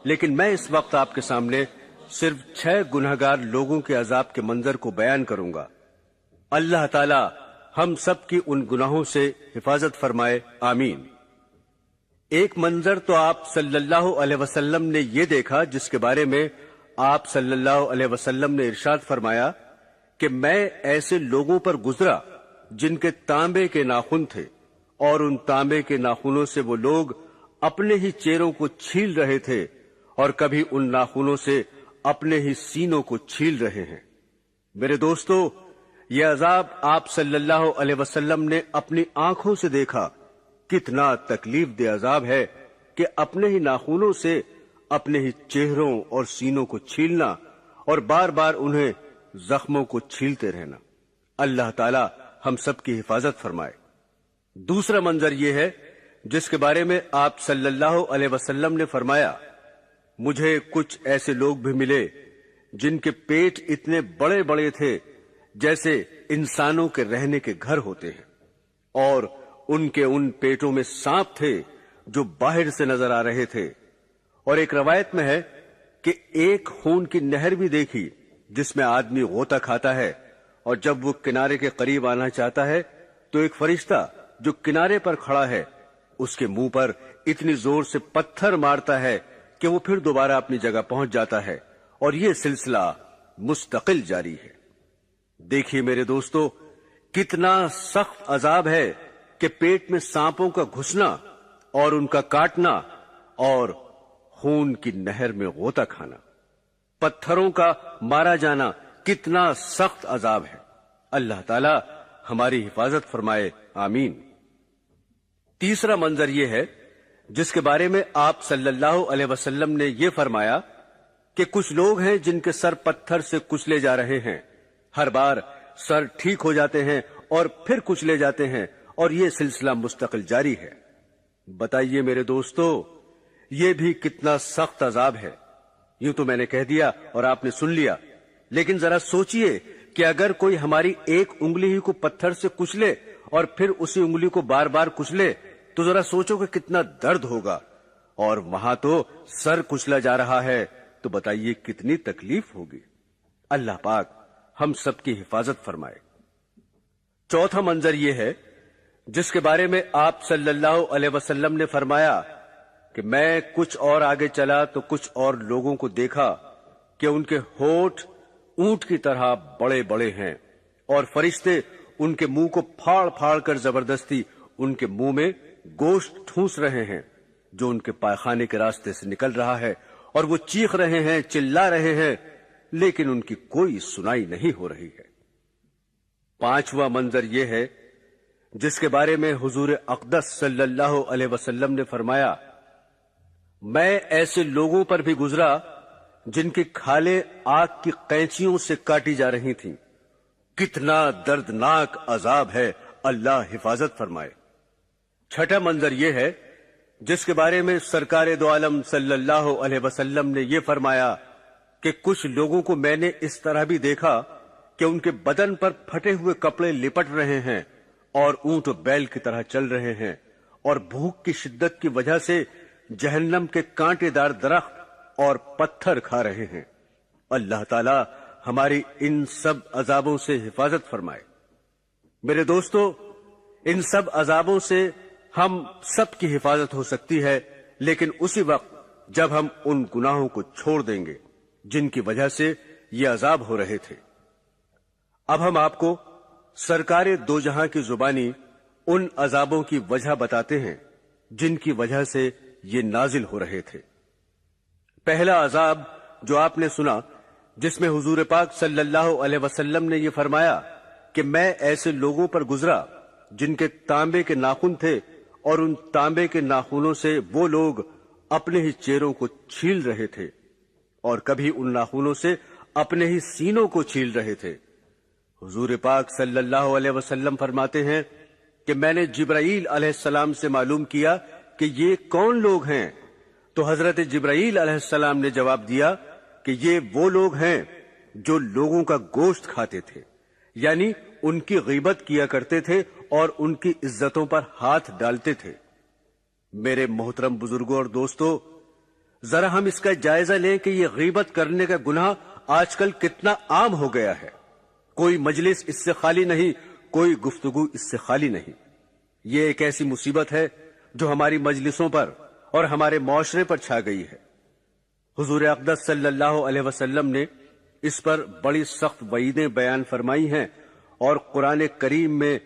لیکن میں اس وقت آپ کے سامنے صرف 6 گنہگار لوگوں کے عذاب کے منظر کو بیان کروں گا۔ اللہ تعالی ہم سب کی ان گناہوں سے حفاظت فرمائے، آمین۔ ایک منظر تو آپ صلی اللہ علیہ وسلم نے یہ دیکھا جس کے بارے میں آپ صلی اللہ علیہ وسلم نے ارشاد فرمایا کہ میں ایسے لوگوں پر گزرا جن کے تانبے کے ناخن تھے، اور ان تانبے کے ناخنوں سے وہ لوگ اپنے ہی چہروں کو چھیل رہے تھے، اور کبھی ان ناخنوں سے اپنے ہی سینوں کو چھیل رہے ہیں۔ میرے دوستو، یہ عذاب آپ صلی اللہ علیہ وسلم نے اپنی آنکھوں سے دیکھا۔ کتنا تکلیف دہ عذاب ہے کہ اپنے ہی ناخنوں سے اپنے ہی چہروں اور سینوں کو چھیلنا اور بار بار انہیں زخموں کو چھیلتے رہنا۔ اللہ تعالی ہم سب کی حفاظت فرمائے۔ دوسرا منظر یہ ہے جس کے بارے میں آپ صلی اللہ علیہ وسلم نے فرمایا، مجھے کچھ ایسے لوگ بھی ملے جن کے پیٹ اتنے بڑے بڑے تھے جیسے انسانوں کے رہنے کے گھر ہوتے ہیں، اور ان کے ان پیٹوں میں سانپ تھے جو باہر سے نظر آ رہے تھے۔ اور ایک روایت میں ہے کہ ایک خون کی نہر بھی دیکھی جس میں آدمی غوطہ کھاتا ہے، اور جب وہ کنارے کے قریب آنا چاہتا ہے تو ایک فرشتہ جو کنارے پر کھڑا ہے اس کے منہ پر اتنی زور سے پتھر مارتا ہے کہ وہ پھر دوبارہ اپنی جگہ پہنچ جاتا ہے، اور یہ سلسلہ مستقل جاری ہے۔ دیکھیے میرے دوستو، کتنا سخت عذاب ہے کہ پیٹ میں سانپوں کا گھسنا اور ان کا کاٹنا اور خون کی نہر میں غوطہ کھانا، پتھروں کا مارا جانا، کتنا سخت عذاب ہے۔ اللہ تعالی ہماری حفاظت فرمائے، آمین۔ تیسرا منظر یہ ہے جس کے بارے میں آپ صلی اللہ علیہ وسلم نے یہ فرمایا کہ کچھ لوگ ہیں جن کے سر پتھر سے کچلے جا رہے ہیں، ہر بار سر ٹھیک ہو جاتے ہیں اور پھر کچلے جاتے ہیں، اور یہ سلسلہ مستقل جاری ہے۔ بتائیے میرے دوستو، یہ بھی کتنا سخت عذاب ہے۔ یوں تو میں نے کہہ دیا اور آپ نے سن لیا، لیکن ذرا سوچئے کہ اگر کوئی ہماری ایک انگلی ہی کو پتھر سے کچلے اور پھر اسی انگلی کو بار بار کچلے تو ذرا سوچو کہ کتنا درد ہوگا، اور وہاں تو سر کچلا جا رہا ہے، تو بتائیے کتنی تکلیف ہوگی۔ اللہ پاک ہم سب کی حفاظت فرمائے۔ چوتھا منظر یہ ہے جس کے بارے میں آپ صلی اللہ علیہ وسلم نے فرمایا کہ میں کچھ اور آگے چلا تو کچھ اور لوگوں کو دیکھا کہ ان کے ہونٹ اونٹ کی طرح بڑے بڑے ہیں، اور فرشتے ان کے منہ کو پھاڑ پھاڑ کر زبردستی ان کے منہ میں گوشت ٹھونس رہے ہیں جو ان کے پائخانے کے راستے سے نکل رہا ہے، اور وہ چیخ رہے ہیں، چلا رہے ہیں، لیکن ان کی کوئی سنائی نہیں ہو رہی ہے۔ پانچواں منظر یہ ہے جس کے بارے میں حضور اقدس صلی اللہ علیہ وسلم نے فرمایا، میں ایسے لوگوں پر بھی گزرا جن کی کھالیں آگ کی قینچیوں سے کاٹی جا رہی تھیں۔ کتنا دردناک عذاب ہے، اللہ حفاظت فرمائے۔ چھٹا منظر یہ ہے جس کے بارے میں سرکار دو عالم صلی اللہ علیہ وسلم نے یہ فرمایا کہ کچھ لوگوں کو میں نے اس طرح بھی دیکھا کہ ان کے بدن پر پھٹے ہوئے کپڑے لپٹ رہے ہیں اور اونٹ و بیل کی طرح چل رہے ہیں، اور بھوک کی شدت کی وجہ سے جہنم کے کانٹے دار درخت اور پتھر کھا رہے ہیں۔ اللہ تعالی ہماری ان سب عذابوں سے حفاظت فرمائے۔ میرے دوستو، ان سب عذابوں سے ہم سب کی حفاظت ہو سکتی ہے، لیکن اسی وقت جب ہم ان گناہوں کو چھوڑ دیں گے جن کی وجہ سے یہ عذاب ہو رہے تھے۔ اب ہم آپ کو سرکار دو جہاں کی زبانی ان عذابوں کی وجہ بتاتے ہیں جن کی وجہ سے یہ نازل ہو رہے تھے۔ پہلا عذاب جو آپ نے سنا جس میں حضور پاک صلی اللہ علیہ وسلم نے یہ فرمایا کہ میں ایسے لوگوں پر گزرا جن کے تانبے کے ناخن تھے، اور ان تانبے کے ناخنوں سے وہ لوگ اپنے ہی چہروں کو چھیل رہے تھے، اور کبھی ان ناخنوں سے اپنے ہی سینوں کو چھیل رہے تھے۔ حضور پاک صلی اللہ علیہ وسلم فرماتے ہیں کہ میں نے جبرائیل علیہ السلام سے معلوم کیا کہ یہ کون لوگ ہیں، تو حضرت جبرائیل علیہ السلام نے جواب دیا کہ یہ وہ لوگ ہیں جو لوگوں کا گوشت کھاتے تھے، یعنی ان کی غیبت کیا کرتے تھے اور ان کی عزتوں پر ہاتھ ڈالتے تھے۔ میرے محترم بزرگوں اور دوستو، ذرا ہم اس کا جائزہ لیں کہ یہ غیبت کرنے کا گناہ آج کل کتنا عام ہو گیا ہے. کوئی مجلس اس سے خالی نہیں، کوئی گفتگو اس سے خالی نہیں. یہ ایک ایسی مصیبت ہے جو ہماری مجلسوں پر اور ہمارے معاشرے پر چھا گئی ہے. حضور اقدس صلی اللہ علیہ وسلم نے اس پر بڑی سخت وعیدیں بیان فرمائی ہیں، اور قرآن کریم میں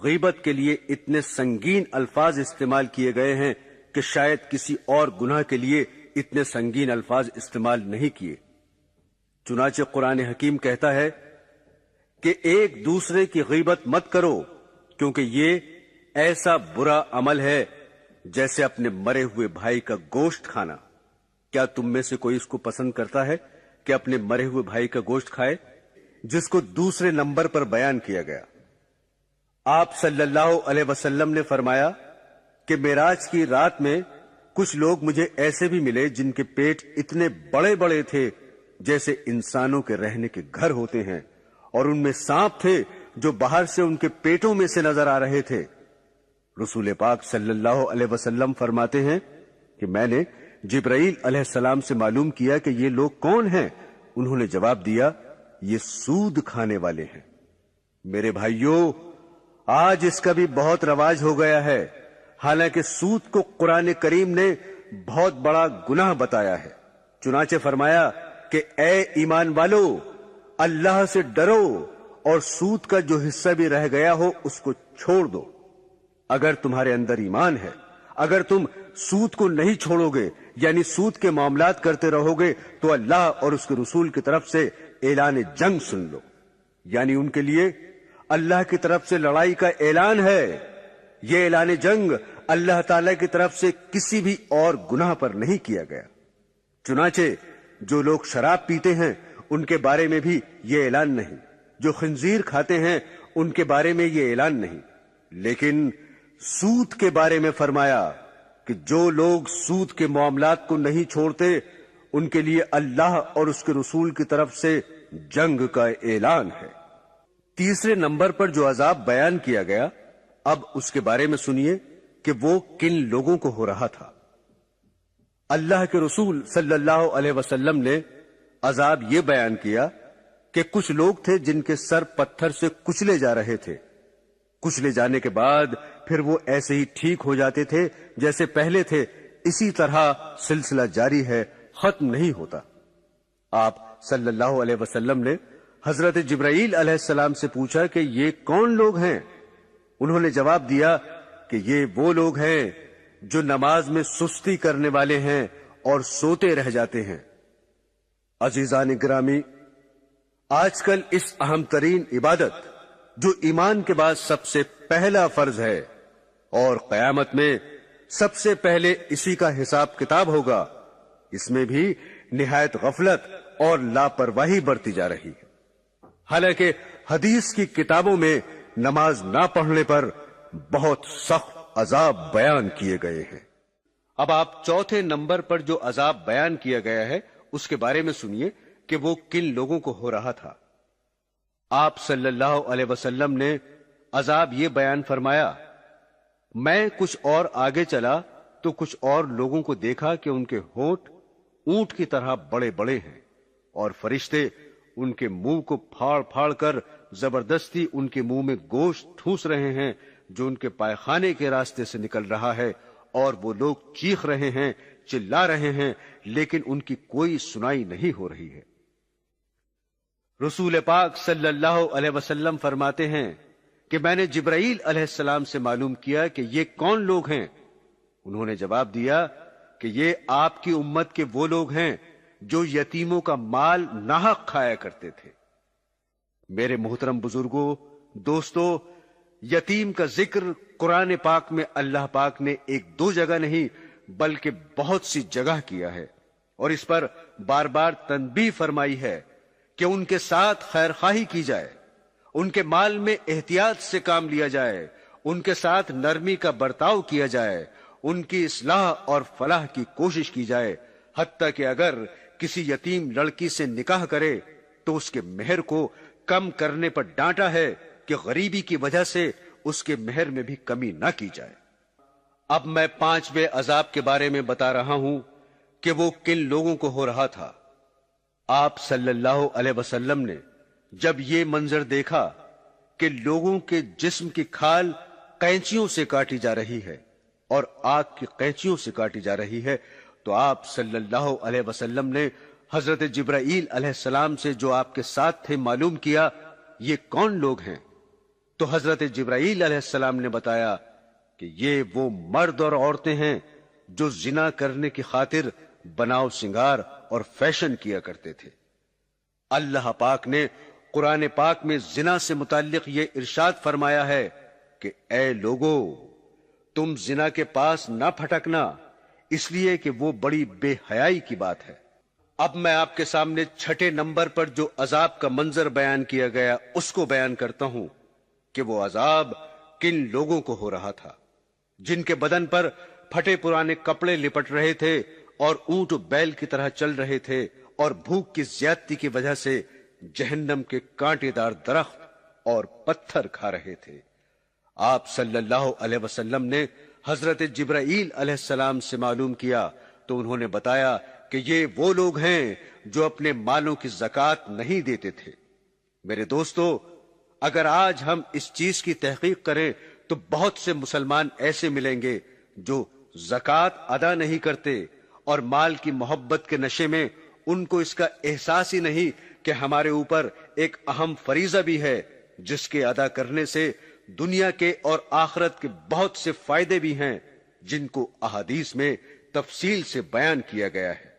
غیبت کے لیے اتنے سنگین الفاظ استعمال کیے گئے ہیں کہ شاید کسی اور گناہ کے لیے اتنے سنگین الفاظ استعمال نہیں کیے. چنانچہ قرآن حکیم کہتا ہے کہ ایک دوسرے کی غیبت مت کرو، کیونکہ یہ ایسا برا عمل ہے جیسے اپنے مرے ہوئے بھائی کا گوشت کھانا. کیا تم میں سے کوئی اس کو پسند کرتا ہے کہ اپنے مرے ہوئے بھائی کا گوشت کھائے؟ جس کو دوسرے نمبر پر بیان کیا گیا. آپ صلی اللہ علیہ وسلم نے فرمایا کہ معراج کی رات میں کچھ لوگ مجھے ایسے بھی ملے جن کے پیٹ اتنے بڑے بڑے تھے جیسے انسانوں کے رہنے کے گھر ہوتے ہیں، اور ان میں سانپ تھے جو باہر سے ان کے پیٹوں میں سے نظر آ رہے تھے. رسول پاک صلی اللہ علیہ وسلم فرماتے ہیں کہ میں نے جبرائیل علیہ السلام سے معلوم کیا کہ یہ لوگ کون ہیں. انہوں نے جواب دیا، یہ سود کھانے والے ہیں. میرے بھائیوں، آج اس کا بھی بہت رواج ہو گیا ہے، حالانکہ سود کو قرآن کریم نے بہت بڑا گناہ بتایا ہے. چنانچہ فرمایا کہ اے ایمان والو، اللہ سے ڈرو اور سود کا جو حصہ بھی رہ گیا ہو اس کو چھوڑ دو. اگر تمہارے اندر ایمان ہے، اگر تم سود کو نہیں چھوڑو گے، یعنی سود کے معاملات کرتے رہو گے، تو اللہ اور اس کے رسول کی طرف سے اعلان جنگ سن لو. یعنی ان کے لیے اللہ کی طرف سے لڑائی کا اعلان ہے. یہ اعلان جنگ اللہ تعالی کی طرف سے کسی بھی اور گناہ پر نہیں کیا گیا. چنانچہ جو لوگ شراب پیتے ہیں ان کے بارے میں بھی یہ اعلان نہیں، جو خنزیر کھاتے ہیں ان کے بارے میں یہ اعلان نہیں، لیکن سود کے بارے میں فرمایا کہ جو لوگ سود کے معاملات کو نہیں چھوڑتے ان کے لیے اللہ اور اس کے رسول کی طرف سے جنگ کا اعلان ہے. تیسرے نمبر پر جو عذاب بیان کیا گیا، اب اس کے بارے میں سنیے کہ وہ کن لوگوں کو ہو رہا تھا. اللہ کے رسول صلی اللہ علیہ وسلم نے عذاب یہ بیان کیا کہ کچھ لوگ تھے جن کے سر پتھر سے کچلے جا رہے تھے. کچلے جانے کے بعد پھر وہ ایسے ہی ٹھیک ہو جاتے تھے جیسے پہلے تھے. اسی طرح سلسلہ جاری ہے، ختم نہیں ہوتا. آپ صلی اللہ علیہ وسلم نے حضرت جبرائیل علیہ السلام سے پوچھا کہ یہ کون لوگ ہیں؟ انہوں نے جواب دیا کہ یہ وہ لوگ ہیں جو نماز میں سستی کرنے والے ہیں اور سوتے رہ جاتے ہیں. عزیزان گرامی، آج کل اس اہم ترین عبادت جو ایمان کے بعد سب سے پہلا فرض ہے اور قیامت میں سب سے پہلے اسی کا حساب کتاب ہوگا، اس میں بھی نہایت غفلت اور لاپرواہی برتی جا رہی ہے. حالانکہ حدیث کی کتابوں میں نماز نہ پڑھنے پر بہت سخت عذاب بیان کیے گئے ہیں. اب آپ چوتھے نمبر پر جو عذاب بیان کیا گیا ہے اس کے بارے میں سنیے کہ وہ کن لوگوں کو ہو رہا تھا. آپ صلی اللہ علیہ وسلم نے عذاب یہ بیان فرمایا، میں کچھ اور آگے چلا تو کچھ اور لوگوں کو دیکھا کہ ان کے ہونٹ اونٹ کی طرح بڑے بڑے ہیں، اور فرشتے ان کے منہ کو پھاڑ پھاڑ کر زبردستی ان کے منہ میں گوشت ٹھوس رہے ہیں جو ان کے پائخانے کے راستے سے نکل رہا ہے، اور وہ لوگ چیخ رہے ہیں، چلا رہے ہیں، لیکن ان کی کوئی سنائی نہیں ہو رہی ہے. رسول پاک صلی اللہ علیہ وسلم فرماتے ہیں کہ میں نے جبرائیل علیہ السلام سے معلوم کیا کہ یہ کون لوگ ہیں. انہوں نے جواب دیا کہ یہ آپ کی امت کے وہ لوگ ہیں جو یتیموں کا مال ناحق کھایا کرتے تھے. میرے محترم بزرگوں، دوستو، یتیم کا ذکر قرآن پاک میں اللہ پاک نے ایک دو جگہ نہیں بلکہ بہت سی جگہ کیا ہے، اور اس پر بار بار تنبیہ فرمائی ہے کہ ان کے ساتھ خیر خواہی کی جائے، ان کے مال میں احتیاط سے کام لیا جائے، ان کے ساتھ نرمی کا برتاؤ کیا جائے، ان کی اصلاح اور فلاح کی کوشش کی جائے. حتیٰ کہ اگر کسی یتیم لڑکی سے نکاح کرے تو اس کے مہر کو کم کرنے پر ڈانٹا ہے کہ غریبی کی وجہ سے اس کے مہر میں بھی کمی نہ کی جائے. اب میں 5ویں عذاب کے بارے میں بتا رہا ہوں کہ وہ کن لوگوں کو ہو رہا تھا۔ آپ صلی اللہ علیہ وسلم نے جب یہ منظر دیکھا کہ لوگوں کے جسم کی کھال قینچیوں سے کاٹی جا رہی ہے اور آگ کی قینچیوں سے کاٹی جا رہی ہے، تو آپ صلی اللہ علیہ وسلم نے حضرت جبرائیل علیہ السلام سے جو آپ کے ساتھ تھے معلوم کیا یہ کون لوگ ہیں؟ تو حضرت جبرائیل علیہ السلام نے بتایا کہ یہ وہ مرد اور عورتیں ہیں جو زنا کرنے کی خاطر بناؤ سنگار اور فیشن کیا کرتے تھے۔ اللہ پاک نے قرآن پاک میں زنا سے متعلق یہ ارشاد فرمایا ہے کہ اے لوگو، تم زنا کے پاس نہ پھٹکنا، اس لیے کہ وہ بڑی بے حیائی کی بات ہے۔ اب میں آپ کے سامنے چھٹے نمبر پر جو عذاب کا منظر بیان کیا گیا اس کو بیان کرتا ہوں کہ وہ عذاب کن لوگوں کو ہو رہا تھا، جن کے بدن پر پھٹے پرانے کپڑے لپٹ رہے تھے اور اونٹ و بیل کی طرح چل رہے تھے اور بھوک کی زیادتی کی وجہ سے جہنم کے کانٹے دار درخت اور پتھر کھا رہے تھے۔ آپ صلی اللہ علیہ وسلم نے حضرت جبرائیل علیہ السلام سے معلوم کیا تو انہوں نے بتایا کہ یہ وہ لوگ ہیں جو اپنے مالوں کی زکوٰۃ نہیں دیتے تھے۔ میرے دوستو، اگر آج ہم اس چیز کی تحقیق کریں تو بہت سے مسلمان ایسے ملیں گے جو زکوٰۃ ادا نہیں کرتے اور مال کی محبت کے نشے میں ان کو اس کا احساس ہی نہیں کہ ہمارے اوپر ایک اہم فریضہ بھی ہے جس کے ادا کرنے سے دنیا کے اور آخرت کے بہت سے فائدے بھی ہیں جن کو احادیث میں تفصیل سے بیان کیا گیا ہے۔